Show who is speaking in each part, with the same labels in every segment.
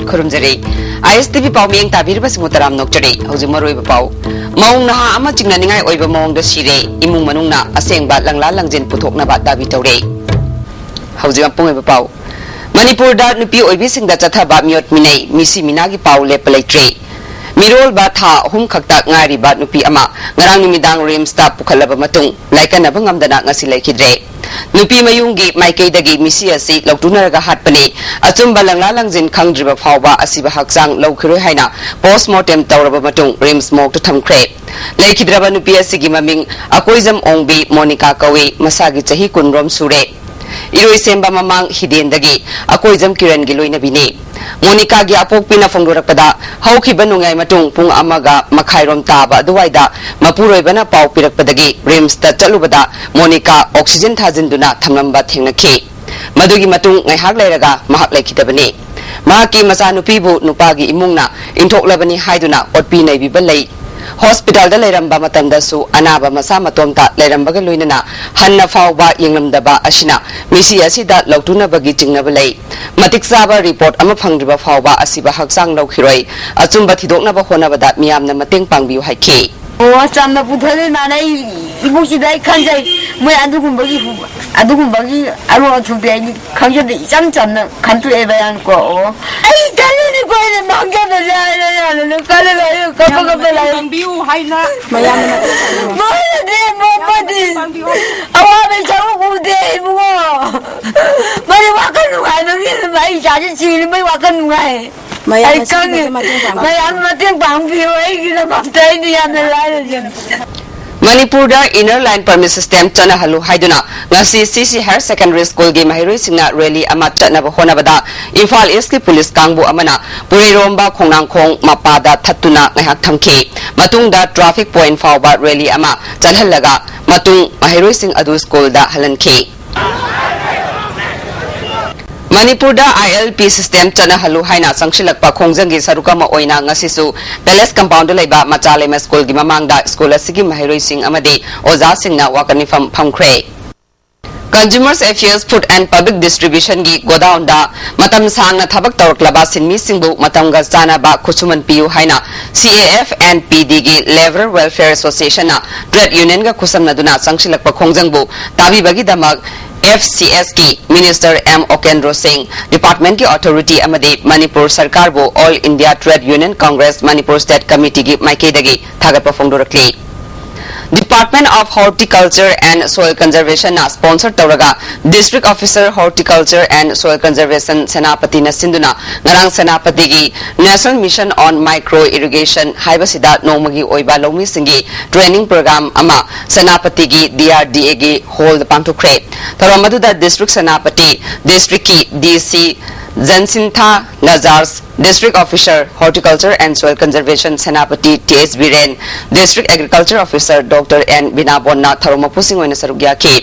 Speaker 1: खुरुमजरी ISTV पाउमियंग ताबिरबा सिमुतराम नोक्चरी हौजि मरोय पाउ मौंग नहा अमा चिंगनानिंगाय ओइबा मौंग द सिरे इमुंग मनुंगना असेंगबा लंगला लंगजिन पुथोकनाबा दाबी तौरे हौजि पंगैबा पाउ मणिपुर दा नुपी ओइबि सिंगदा चथाबा मियोट मिनै मिसि मिनागी पाउ लेप लैत्रे मिरोल बा था अहुम खक्ता ngairi ba nupi ama ngarang nimidang rims ta pukhalaba matung laikanaba ngamdana ngasi laikhidre nupi mayunggi maikei dagi misi asi lautunaraga hatpani achumba langla langjin khangdriba phawba asiba hakjang laukhiroi haina postmortem tawraba matung rims mok to thamkhre laikhidraba nupi asigi maming akoizam ongbi monica kawi masagi chahi kunrom sure iroi semba mamang hidendagi akoizam kiran gi loina bini Monica gi apokpina phongdorakpada haukiba nungai matung pung amaga makhairom taba duwaida mapuroibana pau pirakpadagi rims ta chalubada Monica oxygen thajinduna thamlamba thengnakhi madugi matung ngai hak leiraga mahak laikhidabani mahaki masanupi bu nupagi imungna inthoklabani haiduna otpi naibi balai hospital da leiramba matamda su anaba masa matomta leirambaga loinana hanna fawba yenglamdaba asina misi asida lautuna bagi jingnaba lei matik saba report ama phangriba fawba asiba haksang laukhiroi achumba thidoknaba honabada miyamna mateng pangbiu haiki
Speaker 2: o chamna puthale nanai ibusi dai khanjai moi adugumbagi aru athubde ai khangjade icham chamna khantu ebayan ko ai daluni ko ne mangga da ya ne kale ka la pangbiu haina mayam mo de mo padi awa be chawu ude bugo mari wakan ngai no mai jaji chili mai wakan ngai
Speaker 1: Manipur da inner line permit system chana halu haiduna ngasi CC Higher Secondary School gi mahiroi singna rally ama chana ba honabada Imphal East ki police kangbu amana puriromba khongnang khong mapada thattuna ngahak thamki matungda traffic point fawba rally ama chalhallaga matung mahiroi sing adu school da halanki Manipur da ILP system chana halu haina sangshilakpa khongjanggi sarukama oina ngasisu palace compound laiba machalema school gi mamangda school asigi mahiroi sing amadi oza singna wakani phamkhre Consumers Affairs Food and Public Distribution gi godown da matam sangna thabak tawraklaba sinmi singbu matamga chanaba khusuman piu haina CAF and PD gi Labor Welfare Association na trade union ga khusamna duna sangshilakpa khongjangbu tabi bagi damak FCS ki Minister M. Okendro Singh Department ki Authority amadi Manipur Sarkar bo All India Trade Union Congress Manipur State Committee gi maikedagi thagatpa phongdorakli Department of Horticulture and Soil Conservation na sponsor tawraga District Officer Horticulture and Soil Conservation Senapati na sinduna ngarang Senapati gi National Mission on Micro Irrigation haibasida nomagi oiba lomi singi training program ama Senapati gi DRDA gi hold pangthokre taramadu da District Senapati District ki DC Jansintha Nazars District Officer Horticulture and Soil Conservation Senapati T.S. Biren District Agriculture Officer Dr. N. Binabonna Tharomapusing oina sarugya ki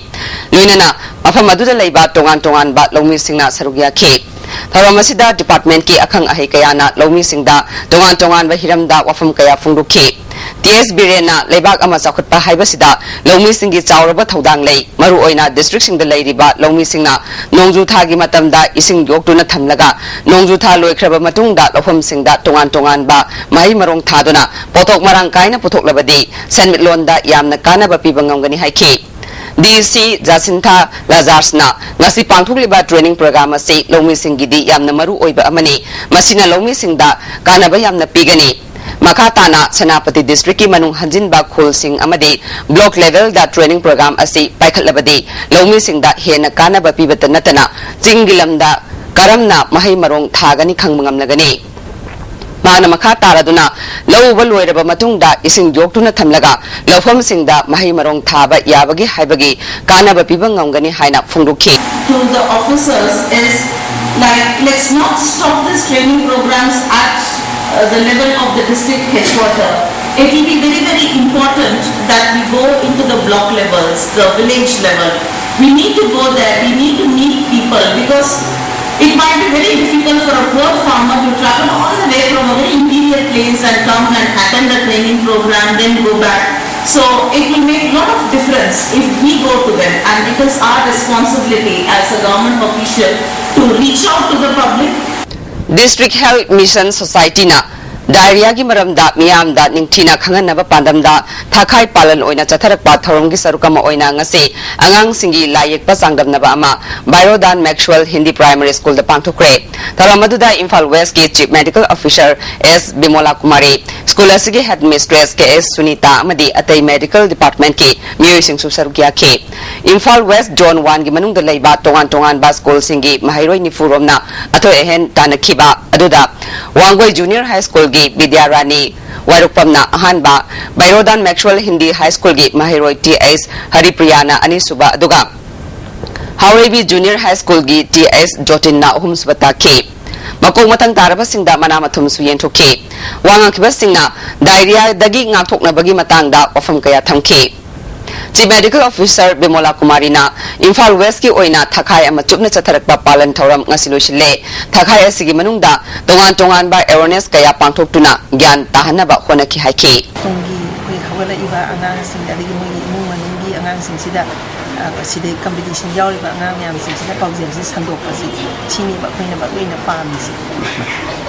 Speaker 1: luinana mafam aduda leiba tongan ba lomi singna sarugya ki Tharamasida Department ki akhang ahi kayana lomi singda tongan ba hiramda wafam kaya phungdukhi T.S. Birena leibak ama chakhutpa haibasida lomi singi chawraba thodang lei maru oina district singda leiriba lomi singna nongju thagi matamda ising yoktuna thamlaga nongju tha loikraba matungda lofam singda tongan ba mai marong thaduna potok marang kaina putoklabadi senmitlonda yamna kanaba pibangamgani haiki DC Jacinta Lazarsna ngasi pangthukliba training program ase lomi singidi yamna maru oiba amani masina lomi singda kanaba yamna pigani Makatana Senapati District ki manung hanjin ba khul sing amadi block level da training program ase paikhatlabadi lomi singda hena kanaba pibata natana jingilamda karamna mahai marong thagani khangmangamnagani mana makha taraduna lawba loiraba matungda ising joktuna thamlaga lawfam singda mahai marong thaba yabagi haibagi kanaba pibangamgani haina phungdukhi
Speaker 3: to the officers is like let's not stop this training programs at the level of the district headquarter. It will be very important that we go into the block levels, the village level. We need to go there, we need to meet people because it might be very difficult for a poor farmer to travel all the way from a very interior place and come and attend the training program, then go back. So it will make a lot of difference if we go to them, and it is our responsibility as a government official to reach out to the public
Speaker 1: District Health Mission Society na diarrhea gi maramda miyamda ningthina khanganaba pandamda thakai palan oina chatharakpa thoromgi sarukama oina ngase angang singi layekpa sangdamnaba ama Bairodan Maxwell Hindi Primary School da pangthokre tharamaduda Imphal West ki Chief Medical Officer S Bimola Kumari School asigi Headmistress KS Sunita amadi atai Medical Department ki miyosing susarukya ke Imphal West Zone 1 gi manungda leiba tongan ba school singi mahairoi ni furomna atho ehen tanakhiba aduda Wangoi Junior High School gi Vidya Rani Wairupamna ahanba Bairodan Maxwell Hindi High School gi Mahiroi TS Haripriyana ani suba aduga Haurebi Junior High School gi TS Jotinna uhum subata ke makong matang taraba singda manamathum suyen thoke wangang kiba singna diarrhea dagi ngakthokna bagi matangda ofam kaya thamke Chief Medical Officer Bimola Kumari na Imphal West ki oina thakai ama chupna chatharakpa palan thoram ngasilosile thakai asigi manungda tongan ba awareness kaya pangthoktuna gyan tahanaba honaki haike
Speaker 4: tongi koi khawala iba angang sing da gi mogi imung manungi angang sing sida sida competition yauri ba angang yam sing sida paujem si sandok asi chini ba koina ba koina pam si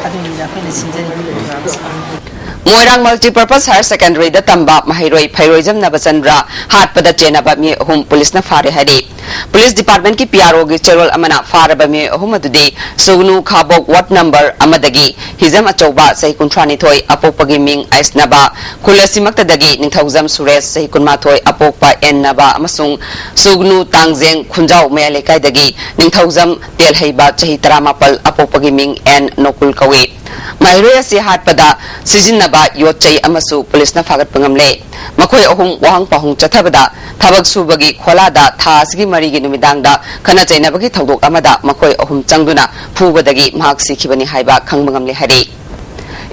Speaker 4: aduni da koina sinjani program
Speaker 1: Moirang Multipurpose Higher Secondary da tamba Mahiroi Phairoijam Nabachandra hatpada chenaba mi hum police na fare hadi Police Department ki PRO gi cherol amana faraba mi hum adude Sugnu Khabok Wat number amadagi hizam achoba sai kuntrani thoi apokpagi ming aisnaba khulasimakta dagi ningthaujam Suresh sai kunma thoi apokpa ennaba amasung Sugnu Tangjeng Khunjau mele kai dagi ningthaujam Telhaiba chahi 18 apokpagi ming en nokul kawe Mahiroi si hatpada sijinnaba yotchai amasu police na fagat pangamle makoi ahum wahang pahung chathabada thabak subagi kholada thasgi marigi numidangda khana chainabagi thodok amada makoi ahum changduna phubadagi mahak sikhibani haiba khangbangamle hari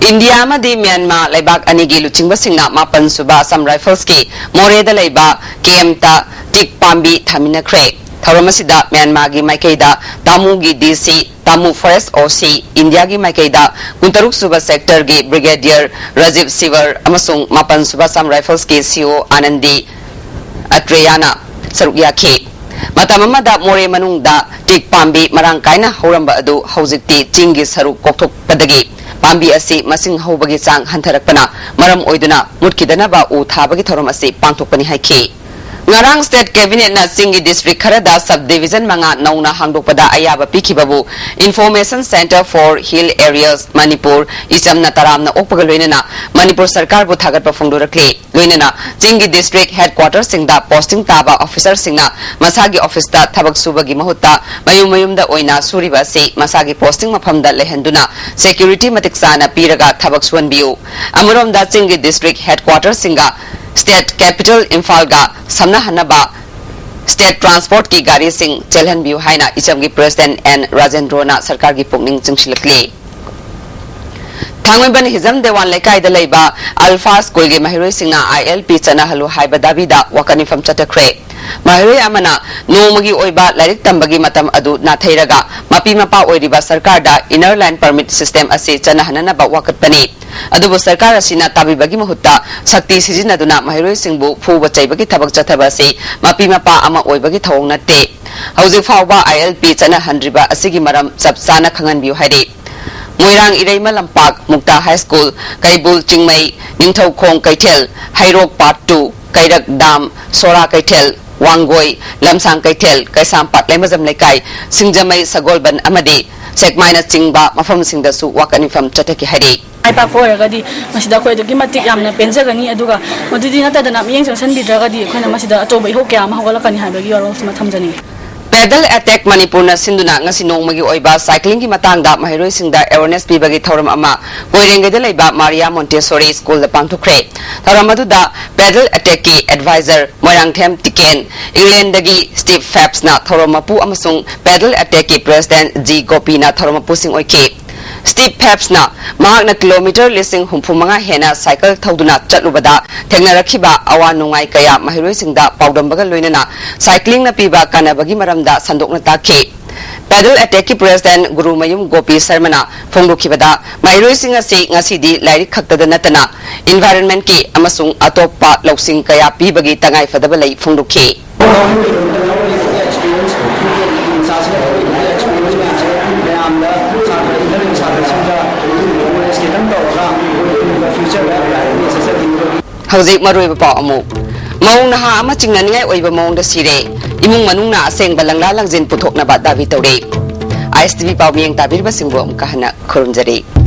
Speaker 1: India amadi Myanmar laibak anigi luchingba singna mapan suba Assam Rifles ki Moreda laiba KM ta tik pambi thamina kre Tharamasida Myanmar gi Maikaida Tamu gi DC Tamu Forest OC India gi Maikaida Kuntaruk Suba Sector gi Brigadier Rajiv Sivar amasung Mapan Suba Assam Rifles ki CO Anandi Atreyana sarukya ke matamamada more manungda tik pambi marang kaina horamba adu haujikti chingi saruk kokthok padagi pambi asi masing hobagi sang hantarakpana maram oiduna mutkidana ba u thabagi thoram asi pangthokpani haike Ngarang State Cabinet na Singi District Kharada Subdivision manga nauna hangdokpada ayaba pikibabu Information Center for Hill Areas Manipur isam na taram na okpagaloina na Manipur Sarkar bu thagat pafungdorakle loina na Singi District Headquarters singda posting taba officer singna masagi office da thabak subagi mahutta mayum da oina suriba se masagi posting mafamda lehenduna security matiksana piraga thabak suanbiu amurom da Singi District Headquarters singa State Capital Imphal ga samna hanaba State Transport ki gari sing chelhan biu haina icham gi President N Rajendrona sarkar gi pungning chingsilakle Thangban hizam dewan lekai da leiba Alpha School gi mahiroi singa ILP chana halu haiba davida wakani fam chatakre mahiroi amana nomagi oiba lairik tambagi matam adu na thairaga mapi mapa oiriba sarkar da inner line permit system ase chana hanana ba wakatpani adubo sarkar asina tabibagi mahutta sakti sijinaduna mahiroi singbu phuba chaibagi thabak chathaba se mapi mapa ama oibagi thawong natte hauji fawba ILP chana handriba asigi maram chapchana khangan biu haide Moirang Iraima Lampak Mukta High School Kaibul Chingmai Ningthau Khong Kaithel Hairok Part 2 Kairak Dam Sora Kaithel Wangoi Lamsang Kaithel Kaisam Pat Lemazam Lekai Singjamai Sagolban Amadi Sekmaina Chingba Mafam Singdasu Wakanifam Chataki Hadi
Speaker 5: ai pa ko ragadi masida ko edu gimatik yamna penjagani aduga modudi nata dana miyeng sansan bidragadi khona masida achoba ho kya ma hawala kani habagi yorong sima thamjani
Speaker 1: Pedal attack Manipur na sinduna ngasi nongmagi oiba cycling ki matangda mahiroi singda awareness pibagi thoram ama koirengede leiba Maria Montessori School da pangthokre thoramadu pedal attack ki advisor Moirangthem Tiken England dagi Steve Phelps na thoramapu amasung pedal attack ki president G Gopi na thoramapu sing oike Steve Phelps na mahak na kilometer lising humphumanga hena cycle thauduna chatlubada thengnarakhiba awa nungai kaya mahiroi singda paudambaga loinana cycling na piba kanabagi maramda sandokna takhe pedal attack ki president Guru Mayum Gopi Sarmana phongdokhibada mahiroi singa se ngasidi lairik khaktada natana environment ki amasung atopa lausing kaya pibagi tangai fadaba lai phongdokhe Hauzik maroi ba amu maung na ha ama chingnani oi ba maung da sire imung manung na aseng balangla langjin puthok na ba dawi tawre ISTV pawmieng tabir ba singbo am kahana khurumjari